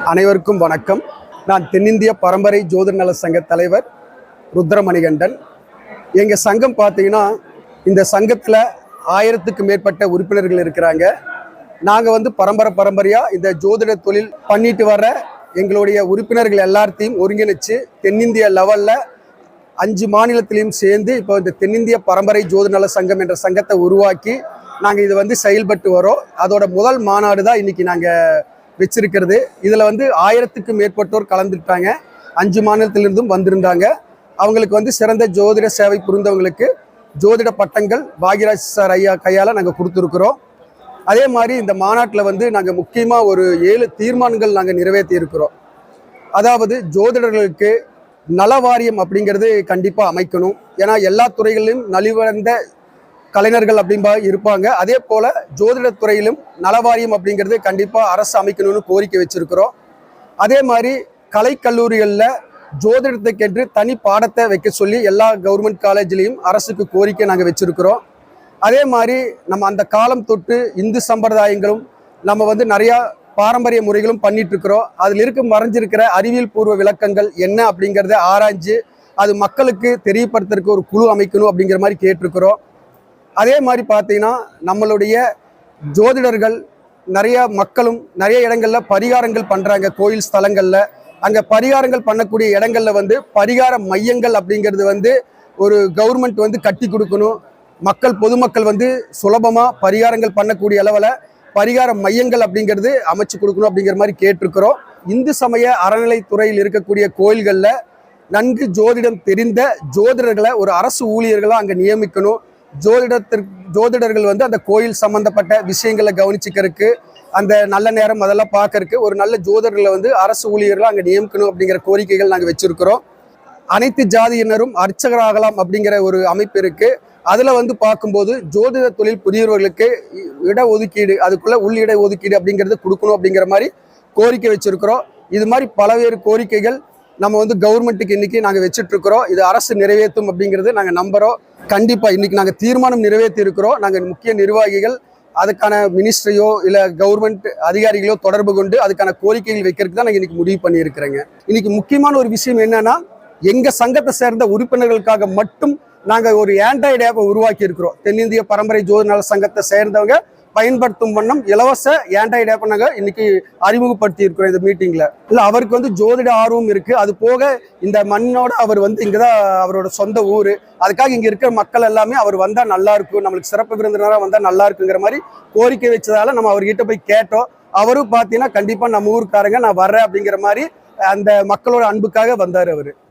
அனைவருக்கும் வணக்கம். நான் தென்னிந்திய பரம்பரை ஜோதிட நல சங்க தலைவர் ருத்ரமணிகண்டன். எங்கள் சங்கம் பார்த்தீங்கன்னா, இந்த சங்கத்தில் 1000க்கு மேற்பட்ட உறுப்பினர்கள் இருக்கிறாங்க. நாங்கள் பரம்பரையாக இந்த ஜோதிட தொழில் பண்ணிட்டு வர எங்களுடைய உறுப்பினர்கள் எல்லாத்தையும் ஒருங்கிணைச்சு தென்னிந்திய லெவலில் 5 மாநிலத்திலையும் சேர்ந்து இப்போ இந்த தென்னிந்திய பரம்பரை ஜோதிட நல சங்கம் என்ற சங்கத்தை உருவாக்கி நாங்கள் இது செயல்பட்டு வரோம். அதோட முதல் மாநாடு தான் இன்னைக்கு நாங்கள் வச்சிருக்கிறது. இதில் 1000க்கு மேற்பட்டோர் கலந்துட்டாங்க. 5 மாநிலத்திலிருந்தும் வந்திருந்தாங்க. அவங்களுக்கு சிறந்த ஜோதிட சேவை புரிந்தவங்களுக்கு ஜோதிட பட்டங்கள் பாக்யராஜ் சார் ஐயா கையால் நாங்கள் கொடுத்துருக்குறோம். அதே மாதிரி இந்த மாநாட்டில் நாங்கள் முக்கியமாக ஒரு 7 தீர்மானங்கள் நாங்கள் நிறைவேற்றி இருக்கிறோம். அதாவது ஜோதிடர்களுக்கு நல வாரியம் அப்படிங்கிறது கண்டிப்பாக அமைக்கணும். ஏன்னா எல்லா துறைகளிலும் நலிவடைந்த கலைஞர்கள் அப்படின்பா இருப்பாங்க. அதே போல் ஜோதிட துறையிலும் நலவாரியம் அப்படிங்கிறது கண்டிப்பாக அரசு அமைக்கணும்னு கோரிக்கை வச்சிருக்கிறோம். அதே மாதிரி கலைக்கல்லூரிகளில் ஜோதிடத்துக்கென்று தனி பாடத்தை வைக்க சொல்லி எல்லா கவர்மெண்ட் காலேஜ்லேயும் அரசுக்கு கோரிக்கை நாங்கள் வச்சிருக்கிறோம். அதே மாதிரி நம்ம அந்த காலம் தொட்டு இந்து சம்பிரதாயங்களும் நம்ம நிறையா பாரம்பரிய முறைகளும் பண்ணிட்டு இருக்கிறோம். அதில் மறைஞ்சிருக்கிற அறிவியல் பூர்வ விளக்கங்கள் என்ன அப்படிங்கிறத ஆராய்ஞ்சு அது மக்களுக்கு தெரியப்படுத்துறதுக்கு ஒரு குழு அமைக்கணும் அப்படிங்கிற மாதிரி கேட்டிருக்கிறோம். அதே மாதிரி பார்த்தீங்கன்னா, நம்மளுடைய ஜோதிடர்கள் நிறைய மக்களும் நிறைய இடங்களில் பரிகாரங்கள் பண்ணுறாங்க. கோயில் ஸ்தலங்களில் அங்கே பரிகாரங்கள் பண்ணக்கூடிய இடங்களில் பரிகார மையங்கள் அப்படிங்கிறது ஒரு கவர்மெண்ட் கட்டி கொடுக்கணும். பொதுமக்கள் சுலபமாக பரிகாரங்கள் பண்ணக்கூடிய அளவில் பரிகார மையங்கள் அப்படிங்கிறது அமைச்சு கொடுக்கணும் அப்படிங்கிற மாதிரி கேட்டிருக்கிறோம். இந்து சமய அறநிலைத்துறையில் இருக்கக்கூடிய கோயில்களில் நன்கு ஜோதிடம் தெரிந்த ஜோதிடர்களை ஒரு அரசு ஊழியர்களாக அங்கே நியமிக்கணும். ஜோதிடர்கள் அந்த கோயில் சம்பந்தப்பட்ட விஷயங்களை கவனிச்சுக்கிறதுக்கு, அந்த நல்ல நேரம் அதெல்லாம் பார்க்கறதுக்கு ஒரு நல்ல ஜோதிடர்களை அரசு ஊழியர்களாக அங்கே நியமிக்கணும் அப்படிங்கிற கோரிக்கைகள் நாங்கள் வச்சிருக்கிறோம். அனைத்து ஜாதியினரும் அர்ச்சகராகலாம் அப்படிங்கிற ஒரு அமைப்பு இருக்கு. அதில் பார்க்கும்போது ஜோதிட தொழில் புதியவர்களுக்கு இடஒதுக்கீடு, அதுக்குள்ள இட ஒதுக்கீடு அப்படிங்கிறது கொடுக்கணும் அப்படிங்கிற மாதிரி கோரிக்கை வச்சிருக்கிறோம். இது மாதிரி பல்வேறு கோரிக்கைகள் நம்ம கவர்மெண்ட்டுக்கு இன்னைக்கு நாங்கள் வச்சுட்டு இருக்கிறோம். இது அரசு நிறைவேற்றும் அப்படிங்கிறது நாங்கள் நம்புகிறோம். கண்டிப்பாக இன்னைக்கு நாங்கள் தீர்மானம் நிறைவேற்றி இருக்கிறோம். நாங்கள் முக்கிய நிர்வாகிகள் அதுக்கான மினிஸ்ட்ரியோ இல்லை கவர்மெண்ட் அதிகாரிகளோ தொடர்பு கொண்டு அதுக்கான கோரிக்கைகள் வைக்கிறதுக்கு தான் நாங்கள் இன்னைக்கு முடிவு பண்ணியிருக்கிறேங்க. இன்னைக்கு முக்கியமான ஒரு விஷயம் என்னன்னா, எங்கள் சங்கத்தை சேர்ந்த உறுப்பினர்களுக்காக மட்டும் நாங்கள் ஒரு ஆண்ட்ராய்டு ஆப்பை உருவாக்கி இருக்கிறோம். தென்னிந்திய பரம்பரை ஜோதிட நல சங்கத்தை சேர்ந்தவங்க பயன்படுத்தும் வண்ணம் இலவச ஆண்ட்ராய்டு ஆப்பை நாங்கள் இன்னைக்கு அறிமுகப்படுத்தி இருக்கிறோம் இந்த மீட்டிங்ல. இல்லை அவருக்கு ஜோதிட ஆர்வம் இருக்கு. அது போக இந்த மண்ணோட அவர் இங்கதான் அவரோட சொந்த ஊர். அதுக்காக இங்க இருக்கிற மக்கள் எல்லாமே அவர் வந்தா நல்லா இருக்கும், நம்மளுக்கு சிறப்பு விருந்தினராக வந்தா நல்லா இருக்குங்கிற மாதிரி கோரிக்கை வச்சதால நம்ம அவர்கிட்ட போய் கேட்டோம். அவரும் பார்த்தீங்கன்னா கண்டிப்பா நம்ம ஊருக்காரங்க நான் வர்றேன் அப்படிங்கிற மாதிரி அந்த மக்களோட அன்புக்காக வந்தார் அவரு.